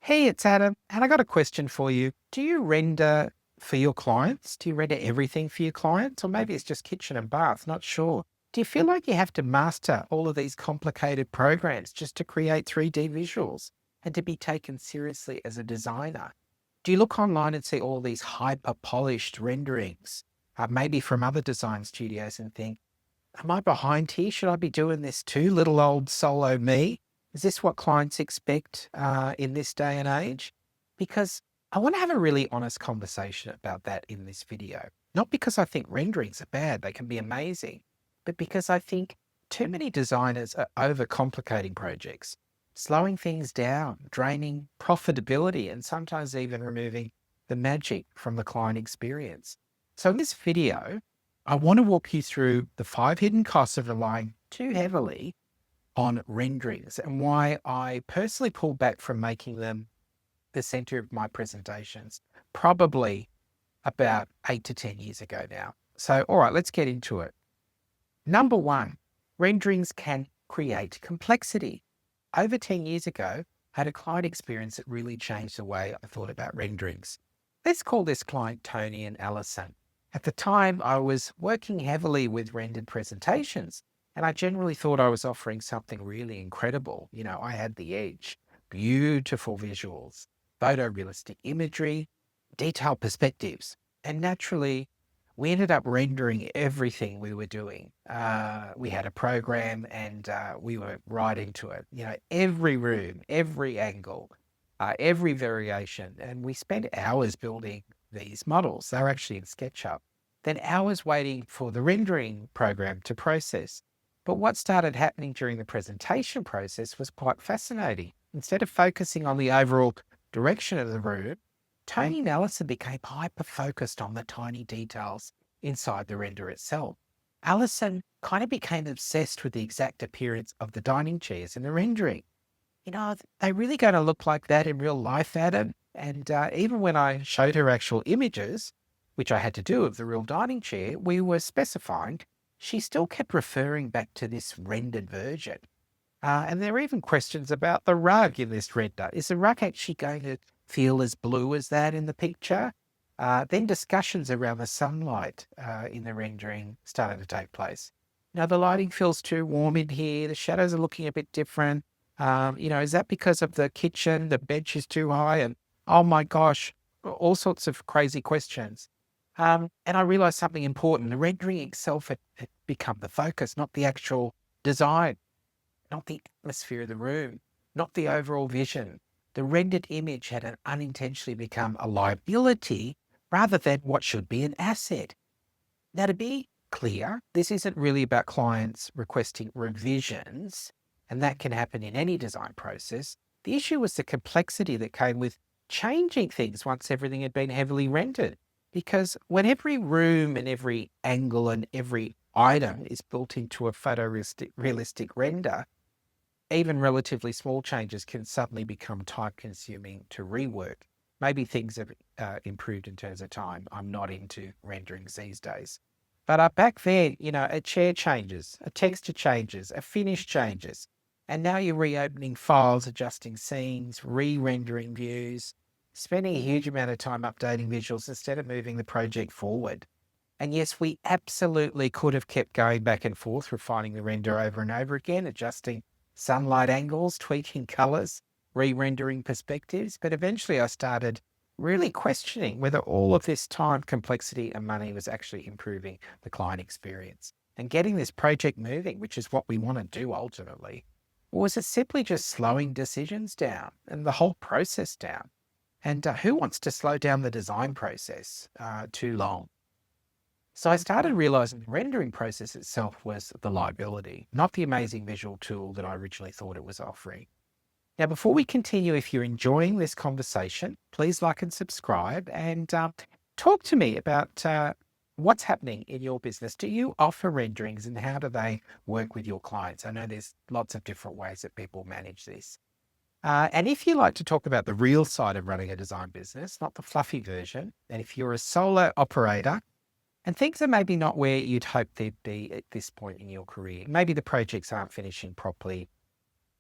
Hey, it's Adam, and I got a question for you. Do you render for your clients? Do you render everything for your clients? Or maybe it's just kitchen and bath, not sure. Do you feel like you have to master all of these complicated programs just to create 3D visuals and to be taken seriously as a designer? Do you look online and see all these hyper polished renderings, maybe from other design studios, and think, am I behind here? Should I be doing this too, little old solo me? Is this what clients expect in this day and age? Because I want to have a really honest conversation about that in this video. Not because I think renderings are bad, they can be amazing, but because I think too many designers are overcomplicating projects, slowing things down, draining profitability, and sometimes even removing the magic from the client experience. So in this video, I want to walk you through the 5 hidden costs of relying too heavily on renderings and why I personally pulled back from making them the center of my presentations, probably about 8 to 10 years ago now. So, all right, let's get into it. Number one, renderings can create complexity. Over 10 years ago, I had a client experience that really changed the way I thought about renderings. Let's call this client Tony and Allison. At the time, I was working heavily with rendered presentations, and I generally thought I was offering something really incredible. You know, I had the edge, beautiful visuals, photorealistic imagery, detailed perspectives, and naturally, we ended up rendering everything we were doing. We had a program and we were right into it. You know, every room, every angle, every variation. And we spent hours building these models. They're actually in SketchUp. Then hours waiting for the rendering program to process. But what started happening during the presentation process was quite fascinating. Instead of focusing on the overall direction of the room, Tony and Allison became hyper-focused on the tiny details inside the render itself. Allison kind of became obsessed with the exact appearance of the dining chairs in the rendering. You know, they really going to look like that in real life, Adam? And even when I showed her actual images, which I had to do of the real dining chair, we were specifying, she still kept referring back to this rendered version. And there are even questions about the rug in this render. Is the rug actually going to feel as blue as that in the picture? Then discussions around the sunlight in the rendering started to take place. Now, the lighting feels too warm in here. The shadows are looking a bit different. Is that because of the kitchen? The bench is too high. And oh my gosh, all sorts of crazy questions. And I realized something important. The rendering itself had become the focus, not the actual design, not the atmosphere of the room, not the overall vision. The rendered image had unintentionally become a liability rather than what should be an asset. Now, to be clear, this isn't really about clients requesting revisions, and that can happen in any design process. The issue was the complexity that came with changing things once everything had been heavily rendered. Because when every room and every angle and every item is built into a photorealistic render, even relatively small changes can suddenly become time-consuming to rework. Maybe things have improved in terms of time. I'm not into renderings these days. But back then, a chair changes, a texture changes, a finish changes. And now you're reopening files, adjusting scenes, re-rendering views, spending a huge amount of time updating visuals instead of moving the project forward. And yes, we absolutely could have kept going back and forth, refining the render over and over again, adjusting sunlight angles, tweaking colors, re-rendering perspectives. But eventually I started really questioning whether all of this time, complexity, and money was actually improving the client experience and getting this project moving, which is what we want to do ultimately. Or was it simply just slowing decisions down and the whole process down? And who wants to slow down the design process too long? So I started realizing the rendering process itself was the liability, not the amazing visual tool that I originally thought it was offering. Now, before we continue, if you're enjoying this conversation, please like and subscribe and talk to me about what's happening in your business. Do you offer renderings and how do they work with your clients? I know there's lots of different ways that people manage this. And if you like to talk about the real side of running a design business, not the fluffy version, and if you're a solo operator, and things are maybe not where you'd hope they'd be at this point in your career. Maybe the projects aren't finishing properly.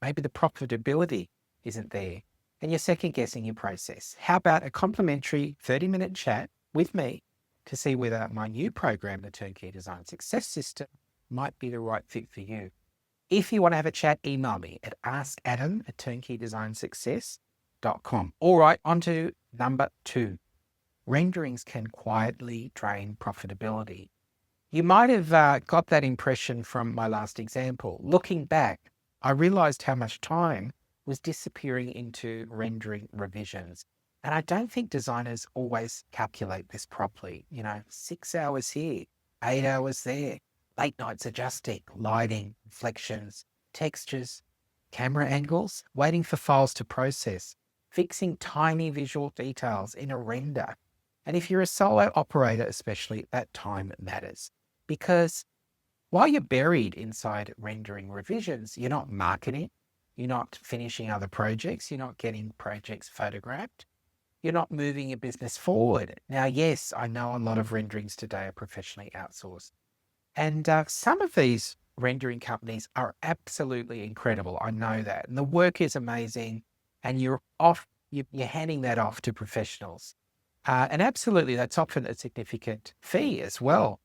Maybe the profitability isn't there. and you're second guessing your process. How about a complimentary 30-minute chat with me to see whether my new program, the Turnkey Design Success System, might be the right fit for you? If you want to have a chat, email me at askadam@turnkeydesign.success.com. All right, on to number 2. Renderings can quietly drain profitability. You might have got that impression from my last example. Looking back, I realized how much time was disappearing into rendering revisions. And I don't think designers always calculate this properly. 6 hours here, 8 hours there, late nights adjusting, lighting, reflections, textures, camera angles, waiting for files to process, fixing tiny visual details in a render. And if you're a solo operator, especially, that time matters. Because while you're buried inside rendering revisions, you're not marketing, you're not finishing other projects, you're not getting projects photographed, you're not moving your business forward. Now, yes, I know a lot of renderings today are professionally outsourced. And some of these rendering companies are absolutely incredible. I know that. And the work is amazing. And you're handing that off to professionals. And absolutely, that's often a significant fee as well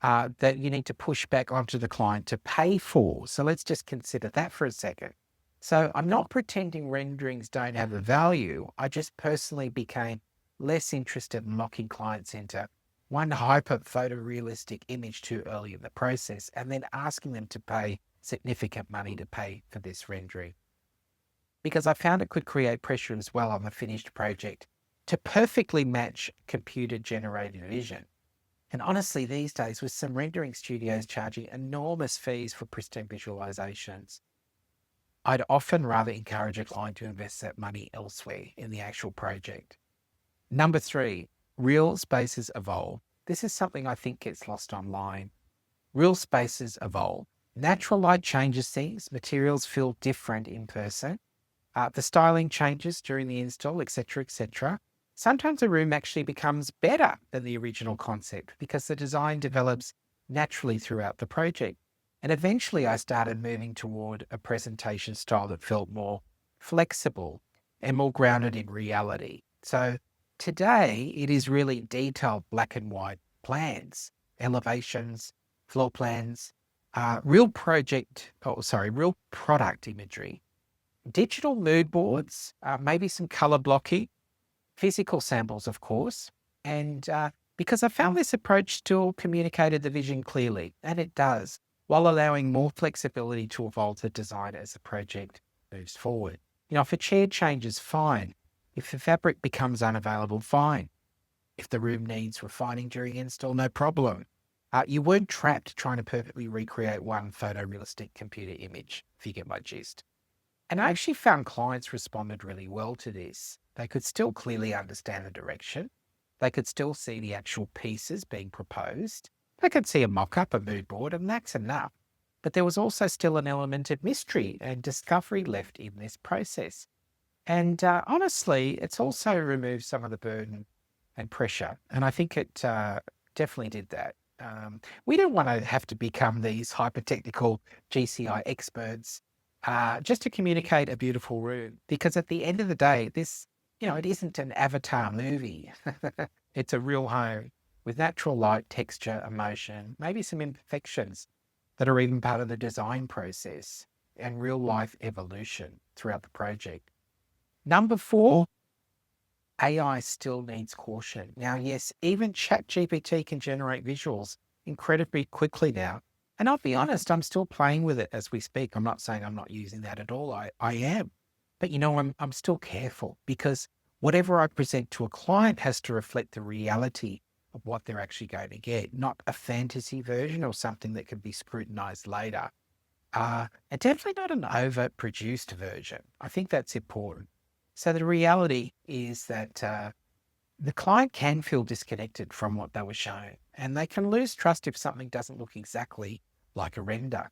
that you need to push back onto the client to pay for. So let's just consider that for a second. So I'm not pretending renderings don't have a value. I just personally became less interested in locking clients into one hyper photorealistic image too early in the process and then asking them to pay significant money to pay for this rendering. Because I found it could create pressure as well on the finished project to perfectly match computer generated vision. And honestly, these days, with some rendering studios charging enormous fees for pristine visualizations, I'd often rather encourage a client to invest that money elsewhere in the actual project. Number 3, real spaces evolve. This is something I think gets lost online. Real spaces evolve. Natural light changes things. Materials feel different in person. The styling changes during the install, etc., etc. Sometimes a room actually becomes better than the original concept because the design develops naturally throughout the project. And eventually I started moving toward a presentation style that felt more flexible and more grounded in reality. So today it is really detailed black and white plans, elevations, floor plans, real product imagery, digital mood boards, maybe some color blocking, physical samples, of course. And because I found this approach still communicated the vision clearly, and it does, while allowing more flexibility to evolve the design as the project moves forward. If a chair changes, fine. If the fabric becomes unavailable, fine. If the room needs refining during install, no problem. You weren't trapped trying to perfectly recreate one photorealistic computer image, if you get my gist. And I actually found clients responded really well to this. They could still clearly understand the direction. They could still see the actual pieces being proposed. They could see a mock-up, a mood board, and that's enough. But there was also still an element of mystery and discovery left in this process. And honestly, it's also removed some of the burden and pressure. And I think it definitely did that. We don't want to have to become these hyper-technical GCI experts just to communicate a beautiful room. Because at the end of the day, it isn't an avatar movie. It's a real home with natural light, texture, emotion, maybe some imperfections that are even part of the design process and real life evolution throughout the project. Number 4, AI still needs caution. Now, yes, even ChatGPT can generate visuals incredibly quickly now. And I'll be honest, I'm still playing with it as we speak. I'm not saying I'm not using that at all. I am. But I'm still careful because whatever I present to a client has to reflect the reality of what they're actually going to get, not a fantasy version or something that can be scrutinized later. And definitely not an overproduced version. I think that's important. So the reality is that the client can feel disconnected from what they were shown, and they can lose trust if something doesn't look exactly like a render.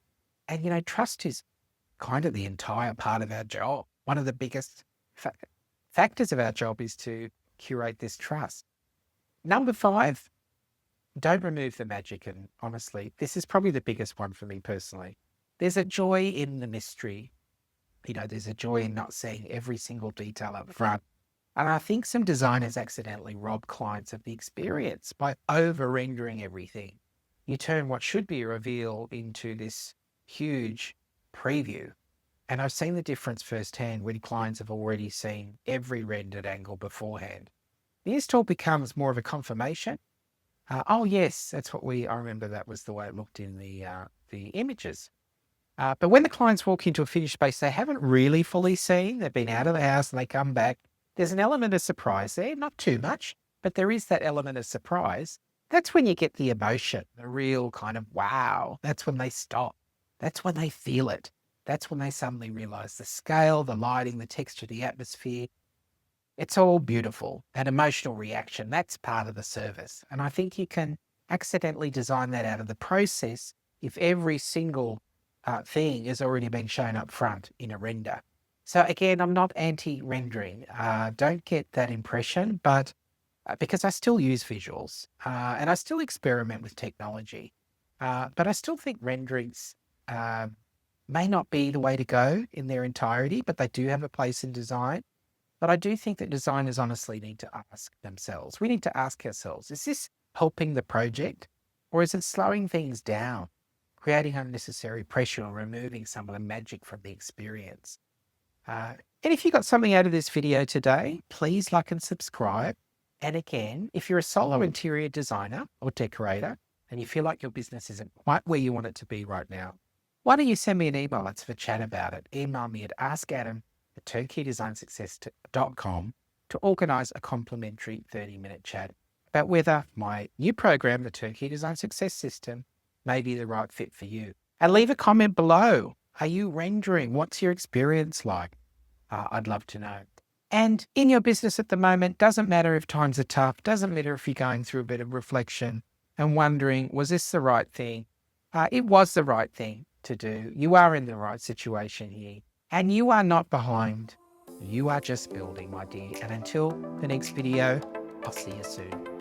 And trust is kind of the entire part of our job. One of the biggest factors of our job is to curate this trust. Number 5, don't remove the magic. And honestly, this is probably the biggest one for me personally. There's a joy in the mystery. There's a joy in not seeing every single detail up front. And I think some designers accidentally rob clients of the experience by over rendering everything. You turn what should be a reveal into this huge preview. And I've seen the difference firsthand when clients have already seen every rendered angle beforehand. The install becomes more of a confirmation. Oh yes, I remember that was the way it looked in the images. But when the clients walk into a finished space they haven't really fully seen, they've been out of the house and they come back, there's an element of surprise there, not too much, but there is that element of surprise. That's when you get the emotion, the real kind of wow. That's when they stop. That's when they feel it. That's when they suddenly realize the scale, the lighting, the texture, the atmosphere. It's all beautiful. That emotional reaction, that's part of the service. And I think you can accidentally design that out of the process if every single thing has already been shown up front in a render. So again, I'm not anti-rendering. Don't get that impression, but because I still use visuals and I still experiment with technology, but I still think renderings may not be the way to go in their entirety, but they do have a place in design. But I do think that designers honestly need to ask themselves, we need to ask ourselves, is this helping the project or is it slowing things down, creating unnecessary pressure or removing some of the magic from the experience? And if you got something out of this video today, please like and subscribe. And again, if you're a solo interior designer or decorator and you feel like your business isn't quite where you want it to be right now, why don't you send me an email? Let's have a chat about it. Email me at askadam@turnkeyDesignSuccess.com to organise a complimentary 30-minute chat about whether my new program, the Turnkey Design Success System, may be the right fit for you. And leave a comment below. Are you rendering? What's your experience like? I'd love to know. And in your business at the moment, doesn't matter if times are tough, doesn't matter if you're going through a bit of reflection and wondering, was this the right thing? It was the right thing to do. You are in the right situation here. And you are not behind. You are just building, my dear. And until the next video, I'll see you soon.